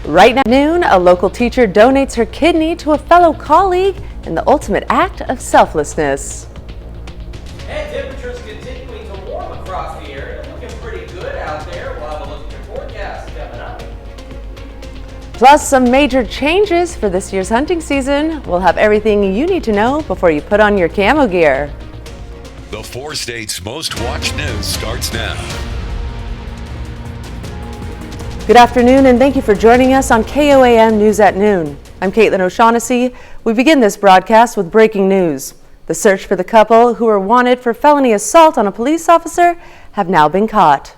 Right now at noon, a local teacher donates her kidney to a fellow colleague in the ultimate act of selflessness. And temperatures continuing to warm across the area. Looking pretty good out there. We'll have a look at your forecast coming up. Plus some major changes for this year's hunting season. We'll have everything you need to know before you put on your camo gear. The 4 states' most watched news starts now. Good afternoon and thank you for joining us on KOAM News at Noon. I'm Caitlin O'Shaughnessy. We begin this broadcast with breaking news. The search for the couple who were wanted for felony assault on a police officer have now been caught.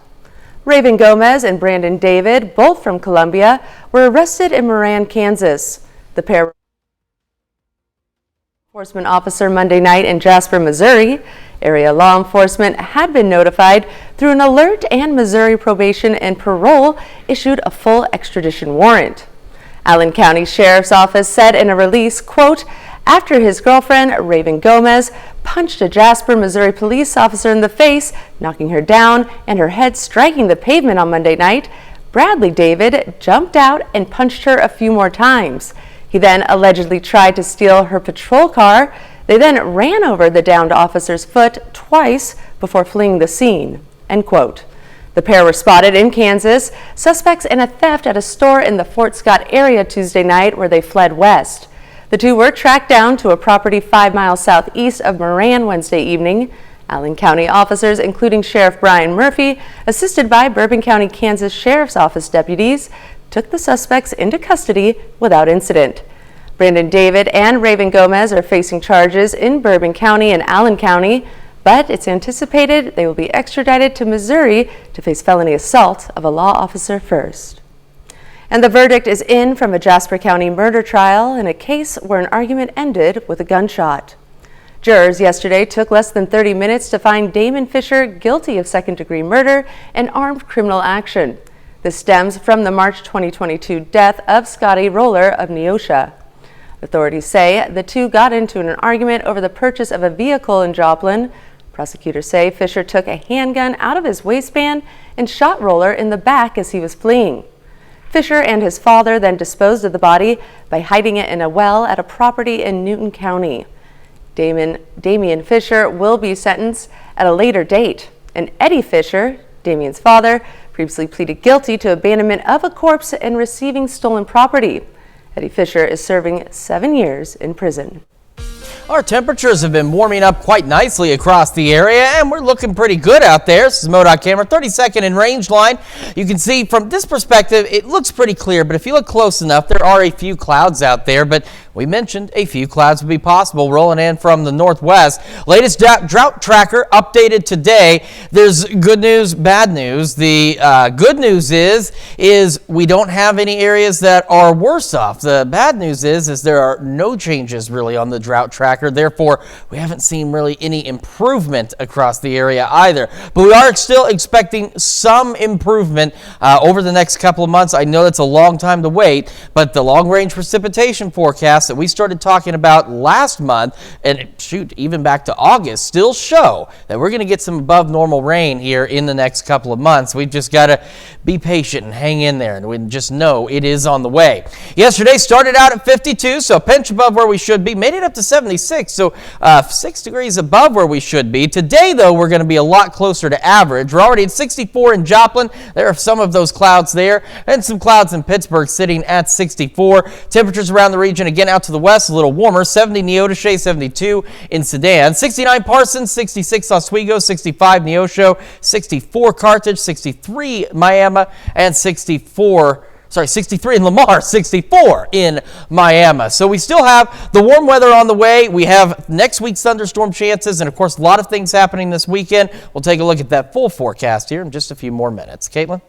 Raven Gomez and Brandon David, both from Columbia, were arrested in Moran, Kansas. The pair were enforcement officer Monday night in Jasper, Missouri. Area law enforcement had been notified through an alert, and Missouri Probation and Parole issued a full extradition warrant. Allen County Sheriff's Office said in a release, quote, after his girlfriend, Raven Gomez, punched a Jasper, Missouri police officer in the face, knocking her down and her head striking the pavement on Monday night, Bradley David jumped out and punched her a few more times. He then allegedly tried to steal her patrol car. They then ran over the downed officer's foot twice before fleeing the scene, end quote. The pair were spotted in Kansas, suspects in a theft at a store in the Fort Scott area Tuesday night, where they fled west. The two were tracked down to a property 5 miles southeast of Moran Wednesday evening. Allen County officers, including Sheriff Brian Murphy, assisted by Bourbon County, Kansas Sheriff's Office deputies, took the suspects into custody without incident. Brandon David and Raven Gomez are facing charges in Bourbon County and Allen County, but it's anticipated they will be extradited to Missouri to face felony assault of a law officer first. And the verdict is in from a Jasper County murder trial in a case where an argument ended with a gunshot. Jurors yesterday took less than 30 minutes to find Damon Fisher guilty of second-degree murder and armed criminal action. This stems from the March 2022 death of Scotty Roller of Neosha. Authorities say the two got into an argument over the purchase of a vehicle in Joplin. Prosecutors say Fisher took a handgun out of his waistband and shot Roller in the back as he was fleeing. Fisher and his father then disposed of the body by hiding it in a well at a property in Newton County. Damian Fisher will be sentenced at a later date. And Eddie Fisher, Damian's father, previously pleaded guilty to abandonment of a corpse and receiving stolen property. Eddie Fisher is serving 7 years in prison. Our temperatures have been warming up quite nicely across the area, and we're looking pretty good out there. This is MoDOT camera, 32nd and range line. You can see from this perspective, it looks pretty clear, but if you look close enough, there are a few clouds out there, but we mentioned a few clouds would be possible rolling in from the northwest. Latest drought tracker updated today. There's good news, bad news. The good news is we don't have any areas that are worse off. The bad news is there are no changes really on the drought tracker. Therefore, we haven't seen really any improvement across the area either. But we are still expecting some improvement over the next couple of months. I know that's a long time to wait, but the long-range precipitation forecast that we started talking about last month, and shoot, even back to August, still show that we're going to get some above normal rain here in the next couple of months. We've just got to be patient and hang in there, and we just know it is on the way. Yesterday started out at 52, so a pinch above where we should be, made it up to 76, so 6 degrees above where we should be. Today, though, we're going to be a lot closer to average. We're already at 64 in Joplin. There are some of those clouds there, and some clouds in Pittsburgh sitting at 64. Temperatures around the region, again, out to the west, a little warmer. 70 Neodesha, 72 in Sedan, 69 Parsons, 66 Oswego, 65 Neosho, 64 Carthage, 63 Miami, and 63 in Lamar, 64 in Miami. So we still have the warm weather on the way. We have next week's thunderstorm chances, and of course, a lot of things happening this weekend. We'll take a look at that full forecast here in just a few more minutes. Caitlin?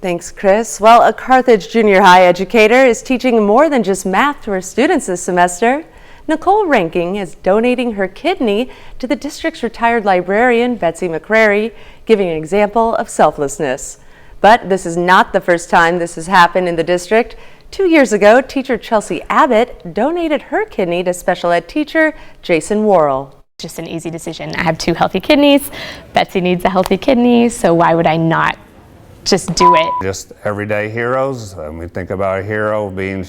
Thanks, Chris. Well, a Carthage junior high educator is teaching more than just math to her students this semester. Nicole Ranking is donating her kidney to the district's retired librarian, Betsy McCrary, giving an example of selflessness. But this is not the first time this has happened in the district. 2 years ago, teacher Chelsea Abbott donated her kidney to special ed teacher Jason Worrell. Just an easy decision. I have 2 healthy kidneys. Betsy needs a healthy kidney, so why would I not just do it. Just everyday heroes. We think about a hero being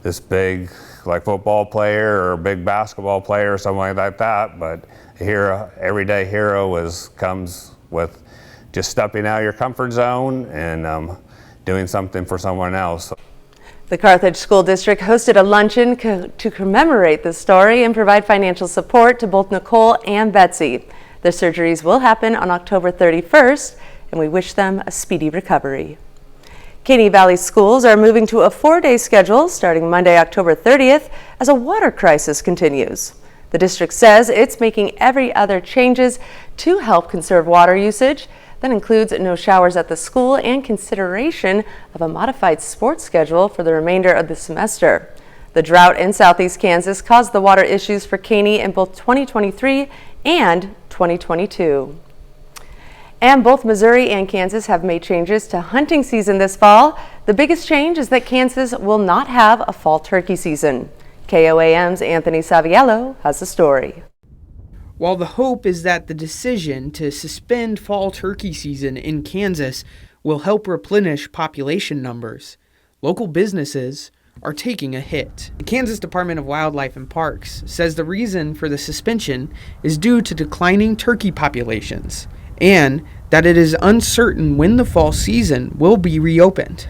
this big, like football player or a big basketball player or something like that. But a hero, everyday hero comes with just stepping out of your comfort zone and doing something for someone else. The Carthage School District hosted a luncheon to commemorate this story and provide financial support to both Nicole and Betsy. Their surgeries will happen on October 31st, and we wish them a speedy recovery. Caney Valley schools are moving to a 4-day schedule starting Monday, October 30th, as a water crisis continues. The district says it's making every other changes to help conserve water usage. That includes no showers at the school and consideration of a modified sports schedule for the remainder of the semester. The drought in southeast Kansas caused the water issues for Caney in both 2023 and 2022. And both Missouri and Kansas have made changes to hunting season this fall. The biggest change is that Kansas will not have a fall turkey season. KOAM's Anthony Saviello has the story. While the hope is that the decision to suspend fall turkey season in Kansas will help replenish population numbers, local businesses are taking a hit. The Kansas Department of Wildlife and Parks says the reason for the suspension is due to declining turkey populations and that it is uncertain when the fall season will be reopened.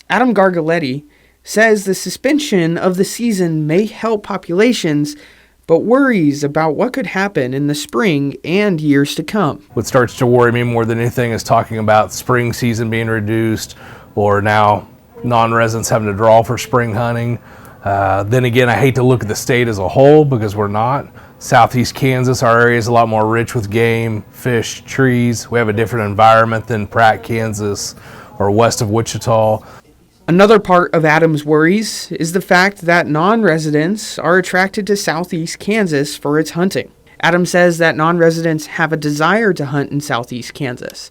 Adam Gargaletti says the suspension of the season may help populations, but worries about what could happen in the spring and years to come. What starts to worry me more than anything is talking about spring season being reduced, or now non-residents having to draw for spring hunting. Then again, I hate to look at the state as a whole because we're not. Southeast Kansas, our area is a lot more rich with game, fish, trees. We have a different environment than Pratt, Kansas, or west of Wichita. Another part of Adam's worries is the fact that non-residents are attracted to southeast Kansas for its hunting. Adam says that non-residents have a desire to hunt in southeast Kansas.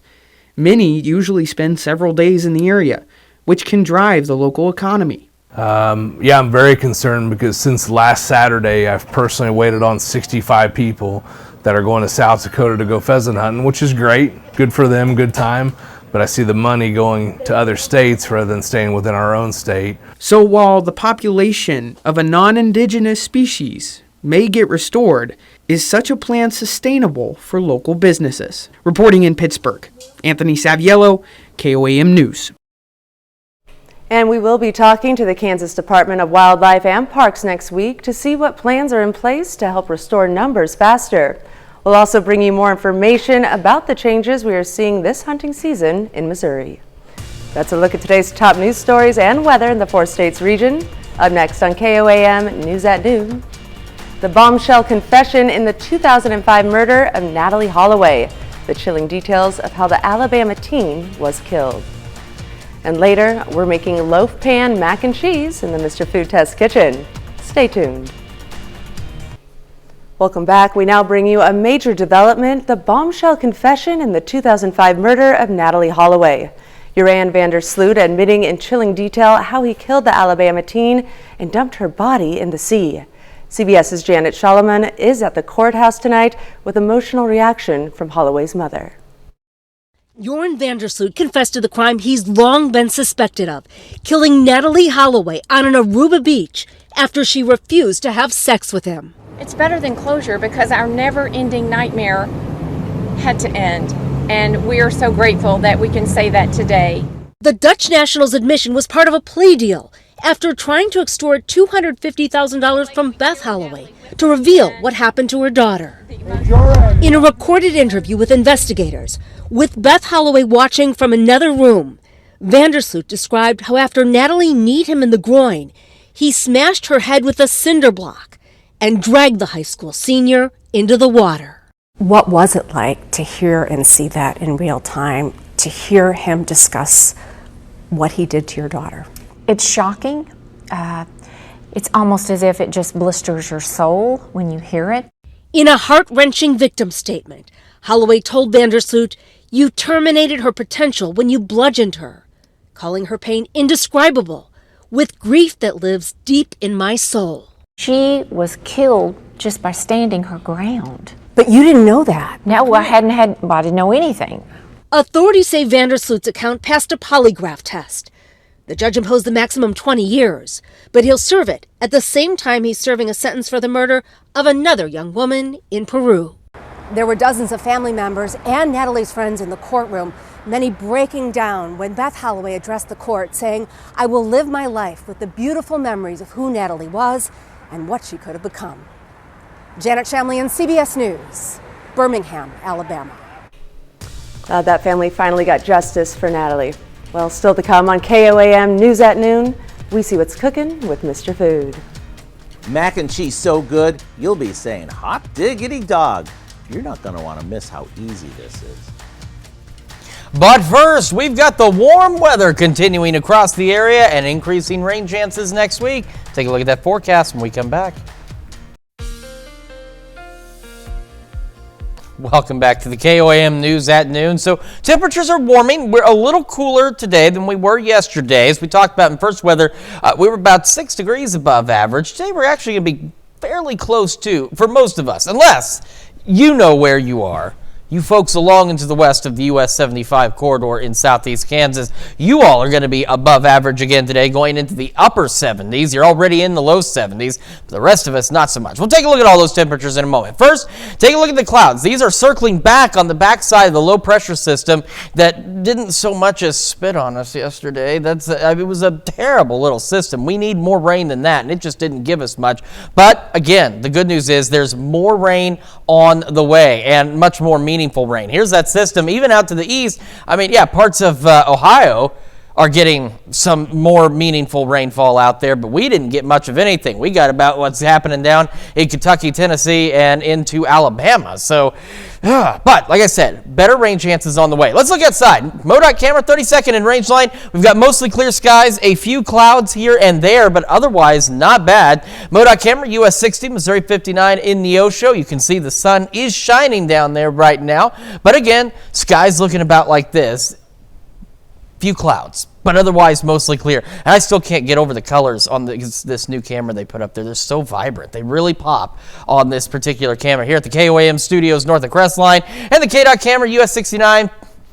Many usually spend several days in the area, which can drive the local economy. Yeah, I'm very concerned because since last Saturday, I've personally waited on 65 people that are going to South Dakota to go pheasant hunting, which is great. Good for them, good time. But I see the money going to other states rather than staying within our own state. So while the population of a non-indigenous species may get restored, is such a plan sustainable for local businesses? Reporting in Pittsburgh, Anthony Saviello, KOAM News. And we will be talking to the Kansas Department of Wildlife and Parks next week to see what plans are in place to help restore numbers faster. We'll also bring you more information about the changes we are seeing this hunting season in Missouri. That's a look at today's top news stories and weather in the 4 states region. Up next on KOAM News at Noon. The bombshell confession in the 2005 murder of Natalie Holloway. The chilling details of how the Alabama teen was killed. And later, we're making loaf pan mac and cheese in the Mr. Food Test kitchen. Stay tuned. Welcome back. We now bring you a major development, the bombshell confession in the 2005 murder of Natalie Holloway. Urian Vandersloot admitting in chilling detail how he killed the Alabama teen and dumped her body in the sea. CBS's Janet Shalaman is at the courthouse tonight with emotional reaction from Holloway's mother. Urian Vandersloot confessed to the crime he's long been suspected of, killing Natalie Holloway on an Aruba beach after she refused to have sex with him. It's better than closure because our never-ending nightmare had to end, and we are so grateful that we can say that today. The Dutch national's admission was part of a plea deal after trying to extort $250,000 from Beth Holloway to reveal what happened to her daughter. In a recorded interview with investigators, with Beth Holloway watching from another room, Vandersloot described how after Natalie kneed him in the groin, he smashed her head with a cinder block and dragged the high school senior into the water. What was it like to hear and see that in real time, to hear him discuss what he did to your daughter? It's shocking. It's almost as if it just blisters your soul when you hear it. In a heart-wrenching victim statement, Holloway told Vandersloot, "You terminated her potential when you bludgeoned her," calling her pain indescribable, with grief that lives deep in my soul. She was killed just by standing her ground. But you didn't know that. No, I didn't know anything. Authorities say Vandersloot's account passed a polygraph test. The judge imposed the maximum 20 years, but he'll serve it at the same time he's serving a sentence for the murder of another young woman in Peru. There were dozens of family members and Natalie's friends in the courtroom, many breaking down when Beth Holloway addressed the court, saying, "I will live my life with the beautiful memories of who Natalie was and what she could have become." Janet Shamlian, CBS News, Birmingham, Alabama. That family finally got justice for Natalie. Well, still to come on KOAM News at Noon, we see what's cooking with Mr. Food. Mac and cheese so good, you'll be saying, hot diggity dog. You're not going to want to miss how easy this is. But first, we've got the warm weather continuing across the area and increasing rain chances next week. Take a look at that forecast when we come back. Welcome back to the KOAM News at Noon. So temperatures are warming. We're a little cooler today than we were yesterday. As we talked about in first weather, we were about 6 degrees above average. Today we're actually going to be fairly close to, for most of us, unless you know where you are. You folks along into the west of the US 75 corridor in southeast Kansas, you all are going to be above average again today, going into the upper 70s. You're already in the low 70s, but the rest of us, not so much. We'll take a look at all those temperatures in a moment. First, take a look at the clouds. These are circling back on the backside of the low pressure system that didn't so much as spit on us yesterday. It was a terrible little system. We need more rain than that, and it just didn't give us much. But again, the good news is there's more rain on the way, and much more meaningful rain. Here's that system, even out to the east. I mean, yeah, parts of Ohio are getting some more meaningful rainfall out there, but we didn't get much of anything. We got about what's happening down in Kentucky, Tennessee, and into Alabama. So, but like I said, better rain chances on the way. Let's look outside. MoDOT camera, 32nd in range line. We've got mostly clear skies, a few clouds here and there, but otherwise not bad. MoDOT camera, US 60, Missouri 59 in Neosho. You can see the sun is shining down there right now, but again, skies looking about like this. Few clouds, but otherwise mostly clear. And I still can't get over the colors on this new camera they put up there. They're so vibrant. They really pop on this particular camera here at the KOAM studios north of Crestline, and the KDOT camera US 69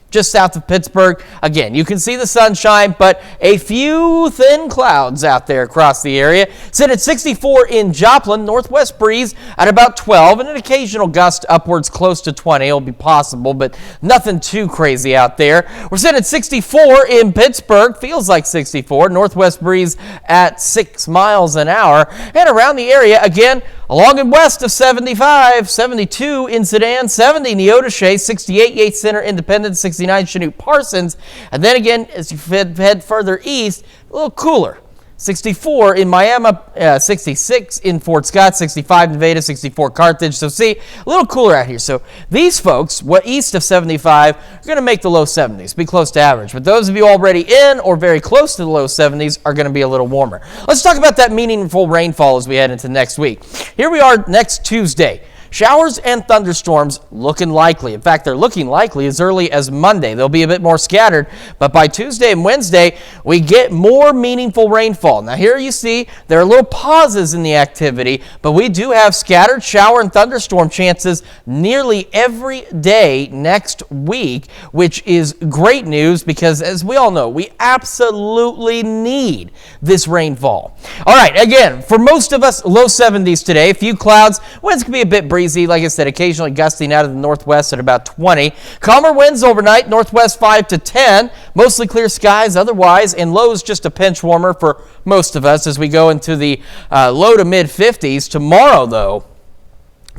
just south of Pittsburgh. Again, you can see the sunshine, but a few thin clouds out there across the area. Sit at 64 in Joplin, northwest breeze at about 12, and an occasional gust upwards close to 20 will be possible, but nothing too crazy out there. We're sitting at 64 in Pittsburgh, feels like 64, northwest breeze at 6 miles an hour, and around the area, again, along and west of 75, 72 in Sedan, 70 Neodesha, 68 Yates Center, Independence, 69 Chanute Parsons, and then again, as you head further east, a little cooler. 64 in Miami, 66 in Fort Scott, 65 in Nevada, 64 Carthage. So see, a little cooler out here. So these folks, east of 75, are going to make the low 70s, be close to average. But those of you already in or very close to the low 70s are going to be a little warmer. Let's talk about that meaningful rainfall as we head into next week. Here we are next Tuesday. Showers and thunderstorms looking likely. In fact, they're looking likely as early as Monday. They'll be a bit more scattered, but by Tuesday and Wednesday, we get more meaningful rainfall. Now here you see there are little pauses in the activity, but we do have scattered shower and thunderstorm chances nearly every day next week, which is great news because, as we all know, we absolutely need this rainfall. All right, again, for most of us, low 70s today, a few clouds. Winds can be a bit breezy. Like I said, occasionally gusting out of the northwest at about 20. Calmer winds overnight, northwest 5 to 10. Mostly clear skies otherwise, and lows just a pinch warmer for most of us as we go into the low to mid 50s. Tomorrow, though,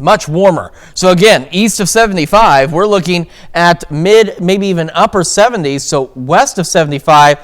much warmer. So again, east of 75, we're looking at mid, maybe even upper 70s. So west of 75,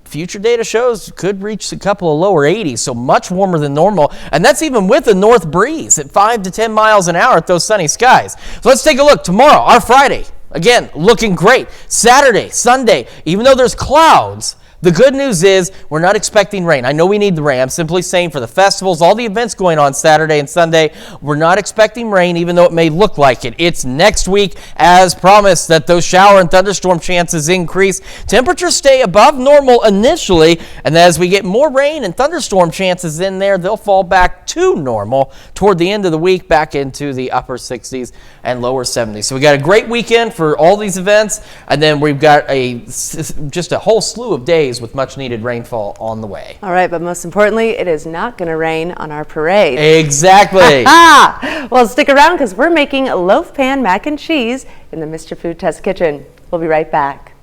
future data shows could reach a couple of lower 80s. So much warmer than normal. And that's even with a north breeze at 5 to 10 miles an hour at those sunny skies. So let's take a look. Tomorrow, our Friday, again, looking great. Saturday, Sunday, even though there's clouds, The good news is we're not expecting rain. I know we need the rain. I'm simply saying for the festivals, all the events going on Saturday and Sunday, we're not expecting rain, even though it may look like it. It's next week, as promised, that those shower and thunderstorm chances increase. Temperatures stay above normal initially, and as we get more rain and thunderstorm chances in there, they'll fall back to normal toward the end of the week, back into the upper 60s and lower 70s. So we got a great weekend for all these events, and then we've got just a whole slew of days with much needed rainfall on the way. All right, but most importantly, it is not going to rain on our parade. Exactly. Well, stick around because we're making loaf pan mac and cheese in the Mr. Food Test Kitchen. We'll be right back.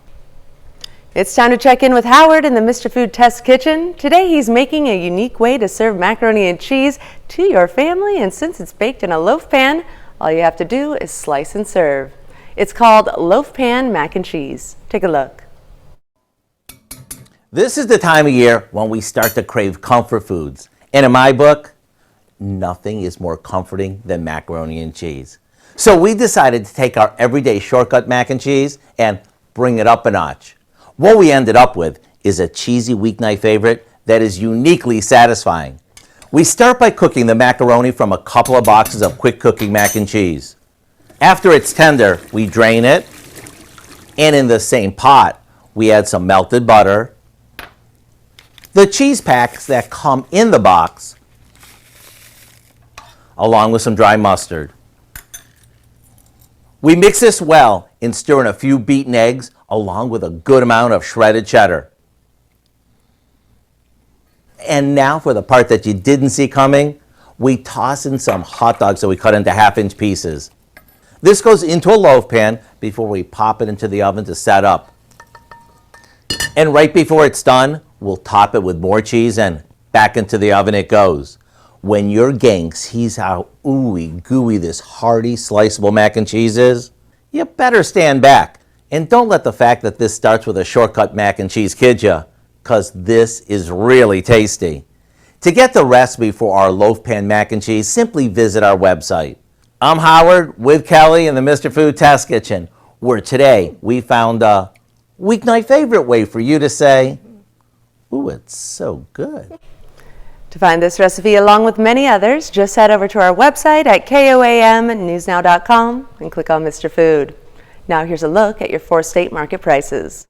It's time to check in with Howard in the Mr. Food Test Kitchen. Today he's making a unique way to serve macaroni and cheese to your family, and since it's baked in a loaf pan, all you have to do is slice and serve. It's called loaf pan mac and cheese. Take a look. This is the time of year when we start to crave comfort foods. And in my book, nothing is more comforting than macaroni and cheese. So we decided to take our everyday shortcut mac and cheese and bring it up a notch. What we ended up with is a cheesy weeknight favorite that is uniquely satisfying. We start by cooking the macaroni from a couple of boxes of quick cooking mac and cheese. After it's tender, we drain it, and in the same pot, we add some melted butter, the cheese packs that come in the box, along with some dry mustard. We mix this well and stir in a few beaten eggs along with a good amount of shredded cheddar. And now for the part that you didn't see coming, we toss in some hot dogs that we cut into half-inch pieces. This goes into a loaf pan before we pop it into the oven to set up. And right before it's done, we'll top it with more cheese and back into the oven it goes. When your gang sees how ooey gooey this hearty sliceable mac and cheese is, you better stand back. And don't let the fact that this starts with a shortcut mac and cheese kid ya, because this is really tasty. To get the recipe for our loaf pan mac and cheese, simply visit our website. I'm Howard with Kelly in the Mr. Food Test Kitchen, where today we found a weeknight favorite way for you to say, ooh, it's so good. To find this recipe along with many others, just head over to our website at KOAMnewsnow.com and click on Mr. Food. Now here's a look at your 4-state market prices.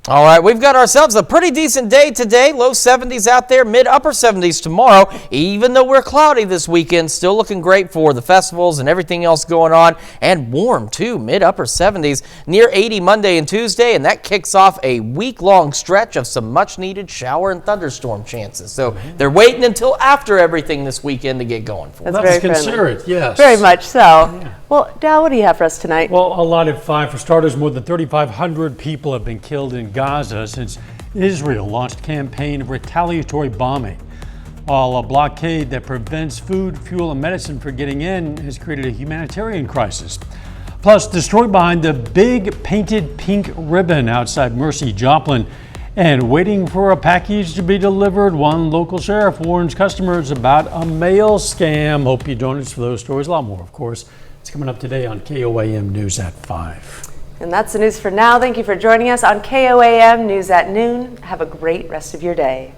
All right, we've got ourselves a pretty decent day today. Low 70s out there, mid-upper 70s tomorrow. Even though we're cloudy this weekend, still looking great for the festivals and everything else going on. And warm, too, mid-upper 70s, near 80 Monday and Tuesday. And that kicks off a week-long stretch of some much-needed shower and thunderstorm chances. So they're waiting until after everything this weekend to get going for. That's very considerate, yes. Very much so. Yeah. Well, Dal, what do you have for us tonight? Well, a lot at 5. For starters, more than 3,500 people have been killed in Gaza since Israel launched a campaign of retaliatory bombing. While a blockade that prevents food, fuel, and medicine from getting in has created a humanitarian crisis. Plus, the story behind the big painted pink ribbon outside Mercy Joplin and waiting for a package to be delivered. One local sheriff warns customers about a mail scam. Hope you don't. It's for those stories. A lot more, of course. It's coming up today on KOAM News at 5. And that's the news for now. Thank you for joining us on KOAM News at Noon. Have a great rest of your day.